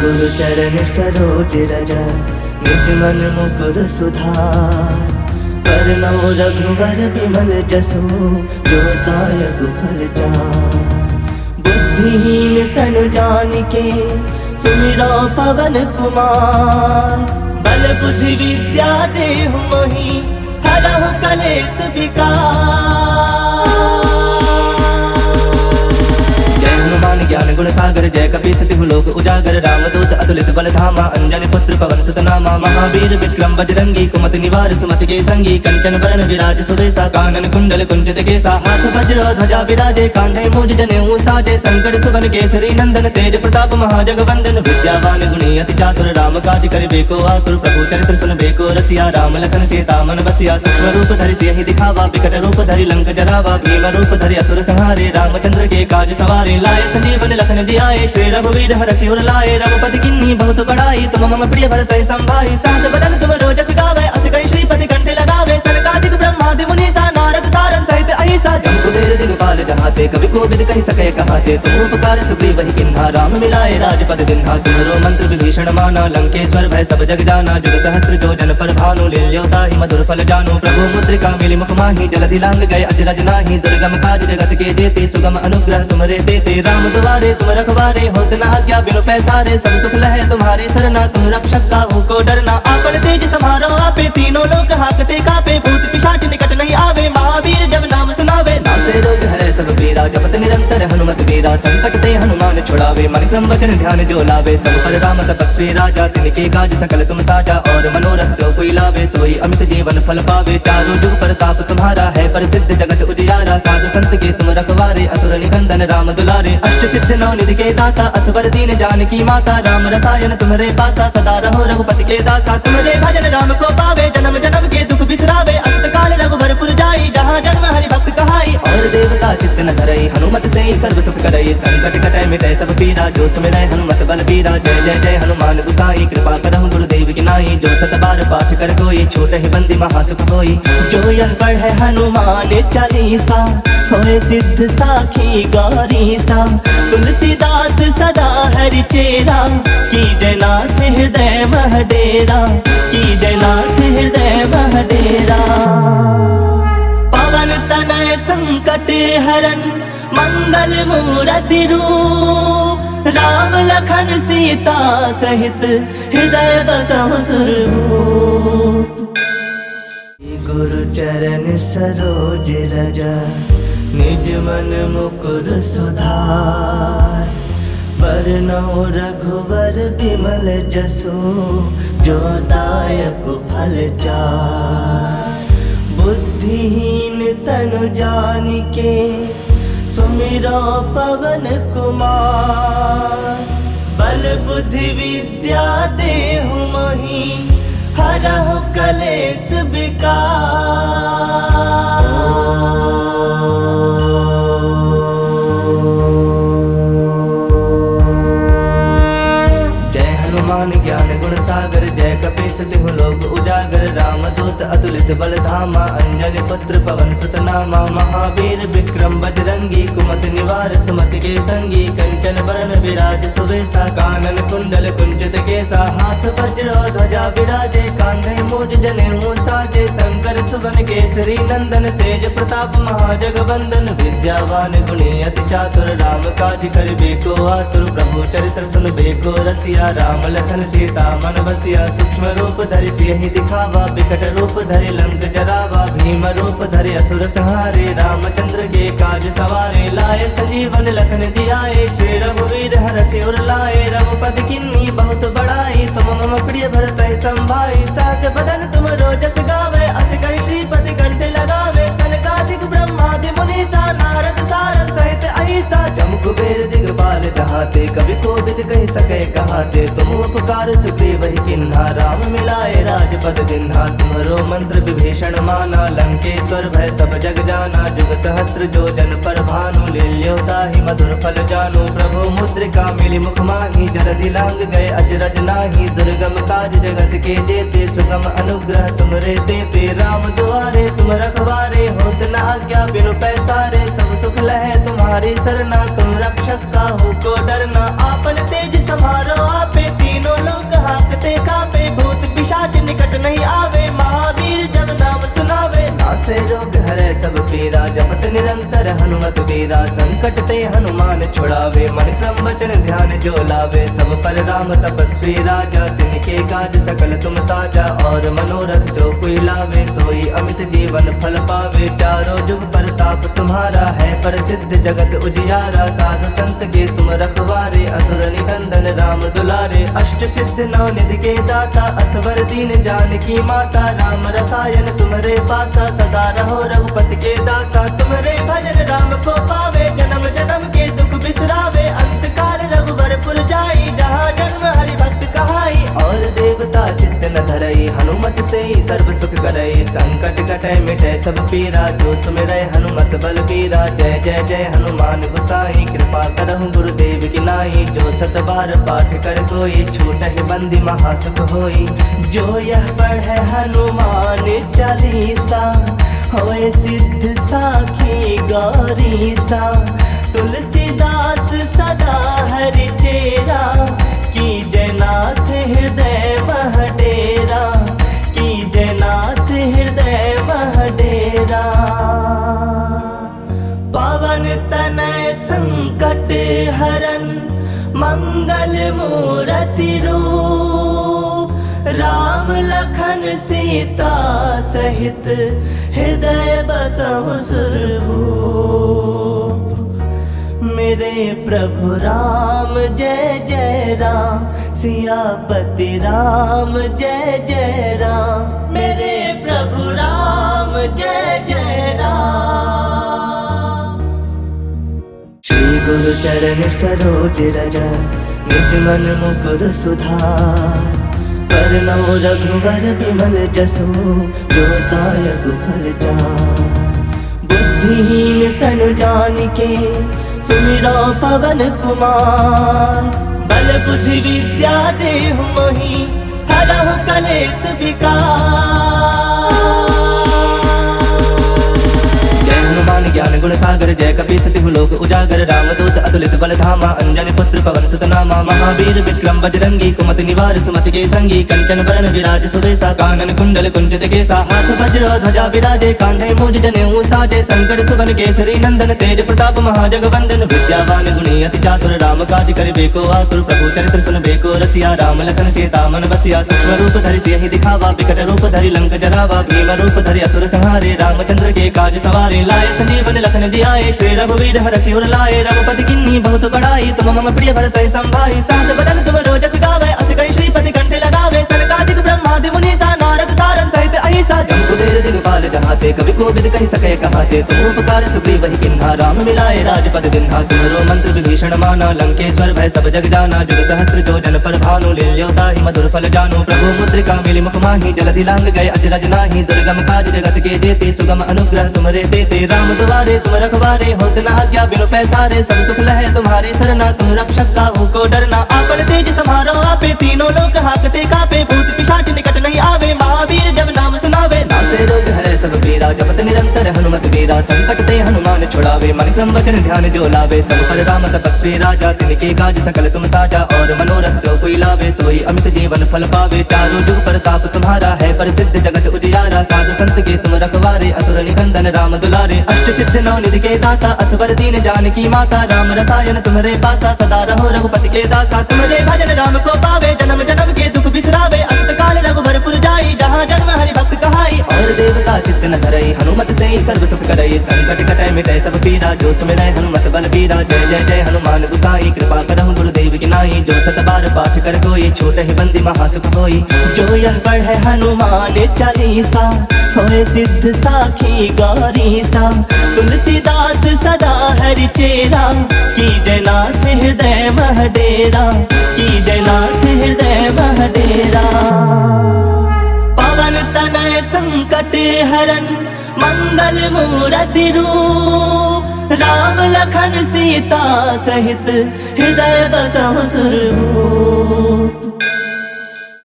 गुरु चरण सरोज रज निज मन मुकुर सुधार। वरनौ रघुवर बिमल जसु जो दायक फल चार। बुद्धिहीन तनु जानिके सुमिरो पवन कुमार। बल बुद्धि विद्या देहु मोहि हरहु कलेश विकार। हनुमान ज्ञान गुण सागर जय कपीस तिहु लोक उजागर। रामदूत अतुलित बल धामा अंजनी पुत्र पवन सुत नामा। महावीर विक्रम बजरंगी कुमति निवार सुमति के संगी। कंचन बरन विराज सुबेसा कानन कुंडल कुंचित केसा। हाथ वज्र ध्वजा विराजे कांधे मूज जनेऊ साजे। शंकर सुवन केसरी नंदन तेज प्रताप महाजगवंदन। विद्यावान गुणी अति चातुर राम काज करिबेको आतुर। प्रभु चरित्र सुनबेको रसिया राम लखन सीता मन बसिया। सूक्ष्म रूप धरि सियहि दिखावा विकट रूप धरि लंक जरावा। भीम रूप धरि असुर संहारे रामचंद्र के काज सवारे। लाए संजीवन लखन जियाए श्री रघुवीर हरषि उर लाए। रघुपति किन्ही बहुत बड़ाई तुम मम प्रिय भरतहि संभाई। सहस बदन तुम रोजस गावे अस कहि श्रीपति कंठ लगावे। सनकादिक ब्रह्मादि मुनीसा नारद सारद सहित अहिसा। जम कुबेर दिगपाल जहाते कवि कोविद कहि सके कहाते। तुम उपकार सुग्रीवहि किन्हा राम मिलाए राजपद दिन्हा। तुम्हरो मंत्र विभीषण माना लंकेश्वर भय सब जग जाना। जुग सहस्त्र जो जन पर भानु लील्योता ही मधुर फल जानो। प्रभु मुद्रिका मिली मुख माही जलधि लांग गए अजरज नाही। दुर्गम काज जगत के जेते सुगम अनुग्रह तुम्हरे देते। राम दुआरे तुम रखवारे होत न आज्ञा बिनु पैसारे। सब सुख लहे तुम्हारी सरना तुम रक्षक काहू को डरना। आपन तेज समारो आपे तीनों लोक हाकते कापे। भूत पिशाच निकट नहीं आवे महावीर जब नाम सुनावे। नासे रोग हरे सब पीरा जपत निरंतर हनुमत वीरा। संकट ते हनुमान छुड़ावे मन क्रम वचन ध्यान जो लावे। सब पर राम तपस्वी राजा तिनके काज सकल तुम साजा। और मनोरथ जो कोई लावे सोई अमित जीवन फल पावे। चारों जुग प्रताप तुम्हारा है प्रसिद्ध जगत उजियारा। साधु संत के तुम रखवारे असुर निकंदन राम दुलारे। अष्ट सिद्ध नौ निधि के दाता असवर दीन जानकी माता। राम रसायन तुम्हारे पासा सदा रहो रघुपति के दासा। तुम्हारे भजन राम को पावे जन्म जन्म के दुख बिसरावे। अंत काल रघुबरपुर जाई जहाँ जन्म हरि भक्त कहाई। और देवता चित्त न धरई हनुमत से सर्व सुख करई। संकट कटै मिटै सब पीरा जो सुमिरै हनुमत बल बीरा। जय जय जय हनुमान गुसाई कृपा करहु गुरुदेव की नाई। जो सत बार पाठ कर कोई छूटहि बंदी महासुख होई। जो यह पढ़े हनुमान चालीसा होए सिद्ध साखी गौरी सा। तुलसीदास सदा हरि चेरा की जयनाथ हृदय मह डेरा। की जयनाथ हृदय मह डेरा। पवन तनय संकट हरन मंगल मूरति रूप। राम लखन सीता सहित हृदय बसहु सुरभूप। गुरु चरण सरोज रज निज मन मुकुर सुधार। वरनौ रघुवर बिमल जसु जो दायक फल चार। बुद्धिहीन तनु जानिके सुमिरो पवन कुमार। बल बुद्धि विद्या देहु मोहि हरहु कलेश विकार। जय हनुमान ज्ञान गुण सागर जय कपीस तिहु लोक उजागर। रामदूत अतुलित बल धामा अंजनी पुत्र पवन सुत नामा। महावीर विक्रम बजरंगी कुमति निवार सुमति के संगी। कंचन बरन विराज सुबेसा कानन कुंडल कुंचित केसा। हाथ वज्र ध्वजा विराजे कांधे मूज जनेऊ साजे। शंकर सुवन केसरी नंदन तेज प्रताप महाजगवंदन। विद्यावान गुणी अति चातुर राम काज करिबेको आतुर। प्रभु चरित्र सुनबेको रसिया राम लखन सीता मन बसिया। सूक्ष्म रूप धरि सियहि दिखावा विकट रूप धरि लंक जरावा। भीम रूप धरि असुर संहारे रामचंद्र के काज सवारे। लाए संजीवन लखन जियाए श्री रघुवीर हरषि उर लाए। रघुपति किन्ही बहुत बड़ाई तुम मम प्रिय भरतहि संभाई। सहस बदन तुम रोजस गावे अस कहि श्रीपति कंठ लगावे। सनकादिक ब्रह्मादि मुनीसा नारद सारद सहित अहिसा। जम कुबेर दिगपाल जहाते कवि कोविद कहि सके कहाते। तुम उपकार सुग्रीवहि किन्हा राम मिलाए राजपद दिन्हा। तुम्हरो मंत्र विभीषण माना लंकेश्वर भय सब जग जाना। जुग सहस्त्र जो जन पर भानु लील्योता ही मधुर फल जानो। प्रभु मुद्रिका मिली मुख माही जलधि लांग गए अजरज नाही। दुर्गम काज जगत के जेते सुगम अनुग्रह तुम्हरे देते। राम दुआरे तुम रखवारे होत न आज्ञा बिनु पैसारे। सब सुख लहे तुम्हारी सरना तुम रक्षक काहू को डरना। आपन तेज समारो आपे निरंतर हनुमत वीरा। संकट ते हनुमान छुड़ावे, मन क्रम वचन ध्यान जो लावे। सब पर राम तपस्वी राजा, तिनके काज सकल तुम साजा। और मनोरथ जो कोई लावे, सोई अमित जीवन फल पावे। चारों जुग परताप तुम्हारा है, प्रसिद्ध जगत उजियारा। साधु संत के तुम रखवारे, असुर निकंदन राम दुलारे। अष्ट सिद्ध नौ निधि के दाता, असवर दीन जानकी माता। राम रसायन तुम्हारे पासा, सदा रहो रघुपति के दासा। तुम्हारे भजन राम को पावे, जन्म जन्म के दुख बिसरावे। अंत काल रघुबरपुर जाई, जहाँ जन्म हरि भक्त कहाई। और देवता चित्त न धरई, हनुमत से ही सर्व सुख करई। संकट कटै मिटै सब पीरा, जो सुमिरै हनुमत बल बीरा। जय जय जय हनुमान गोसाई, कृपा करहु गुरुदेव की नाई। जो सत बार पाठ कर कोई, छूटहि बंदी महासुख होई। जो यह पढ़ै हनुमान चालीसा, होए सिद्ध साखी गौरीसा। तुलसीदास सदा हरि चेरा, की जयनाथ हृदय मह डेरा। की जयनाथ हृदय मह डेरा। पवन तनय संकट हरन, मंगल मूरति रूप। राम लखन सीता सहित, हृदय बसहु सुरभूप। मेरे प्रभु राम जय जय राम, सियापति राम जय जय राम। मेरे प्रभु राम जय जय राम। श्री गुरु चरण सरोज रज, निज मन मुकुर सुधार। वरनौ रघुवर बिमल जसु, जो दायक फल चार। बुद्धिहीन तनु जानिके, सुमिरो पवन कुमार। बल बुद्धि विद्या देहु मोहि, हरहु कलेश विकार। जय हनुमान ज्ञान गुण सागर, जय कपीस तिहु लोक उजागर। रामदूत अतुलित बल धामा, अंजनी पुत्र पवन सुत नामा। महावीर विक्रम बजरंगी, कुमति निवार सुमति के संगी। कंचन बरन विराज सुबेसा, कानन कुंडल कुंचित केसा। हाथ वज्र ध्वजा विराजे, कांधे मूज जनेऊ साजे। शंकर सुवन केसरी नंदन, तेज प्रताप महाजगवंदन। विद्यावान गुणी अति चातुर, राम काज करिबे को आतुर। प्रभु चरित्र सुनबे को रसिया, राम लखन सीता मन बसिया। सूक्ष्म रूप धरि सियहि दिखावा, विकट रूप धरि लंक जरावा। भीम रूप धरि असुर संहारे, रामचंद्र के काज सवारे। लाए संजीवन लखन जियाए, श्री रघुवीर हरषि उर लाए। रघुपति किन्नी बहुत बड़ाई, तुम मम प्रिय भरत संभाई। सहस बदन तुम रोजस गावे, अस कहि श्रीपति कंठ लगावे। सनकादिक ब्रह्मादि मुनीसा, नारद सारद सहित अहिसा। जम्बुवीर दिगपाल जहाते, कवि कोविद कहि सकै कहाते। तुम उपकार सुग्रीवहि किन्हा, राम मिलाए राजपद दिन्हा। तुम्हरो मंत्र विभीषण माना, लंकेश्वर भय सब जग जाना। जुग सहस्त्र जो जन पर भानु, लील्योताहि मधुर फल जानु। प्रभु मुद्रिका मिलि मुख माहि, जलधि लांग गए अजरज नाहि। दुर्गम काज जगत के जेते, सुगम अनुग्रह तुमरे देते। राम दुआरे तुम रखवारे, होत न आज्ञा बिनु पैसारे। सब सुख लहे तुम्हारी सरना, तुम रक्षक काहू को डरना। आपन तेज समारो आपे, तीनों लोक हाकते कापे। भूत पिशाच निकट नहीं आवे, महावीर जब नाम सुनावे। नासे रोग हरै सब पीरा, जपत निरंतर हनुमत वीरा। संकट ते हनुमान छुड़ावे, मन क्रम वचन ध्यान जो लावे। सब पर राम तपस्वी राजा, तिनके काज सकल तुम साजा। और मनोरथ जो कोई लावे, सोई अमित जीवन फल पावे। चारों जुग परताप तुम्हारा है, प्रसिद्ध जगत उजियारा। साधु संत के तुम रखवारे, असुर निकंदन राम दुलारे। अष्ट सिद्ध नौ निधि के दाता, असवर दीन जानकी माता। राम रसायन तुम्हारे पासा, सदा रहो रघुपति के दासा। तुम्हारे भजन राम को पावे, जन्म जन्म के दुख बिसरावे। अंत काल रघुबरपुर जाई, जहाँ जन्म हरि भक्त कहाई। और देवता चित्त न धरई, हनुमत से ही सर्व सुख करई। संकट कटै मिटै सब पीरा, जो सुमिरै हनुमत बल बीरा। जय जय जय हनुमान गोसाई, कृपा करहु गुरुदेव की नाई। जो सत बार पाठ कर कोई, छूटहि बंदी महासुख होई। जो यह पढ़ै हनुमान चालीसा, होए सिद्ध साखी गौरीसा। तुलसीदास सदा हरि चेरा, की जयनाथ हृदय मह डेरा। की जयनाथ हृदय मह डेरा। पवन तनय संकट हरन, मंगल मूरति रूप। राम लखन सीता सहित, हृदय बसहु सुरभूप।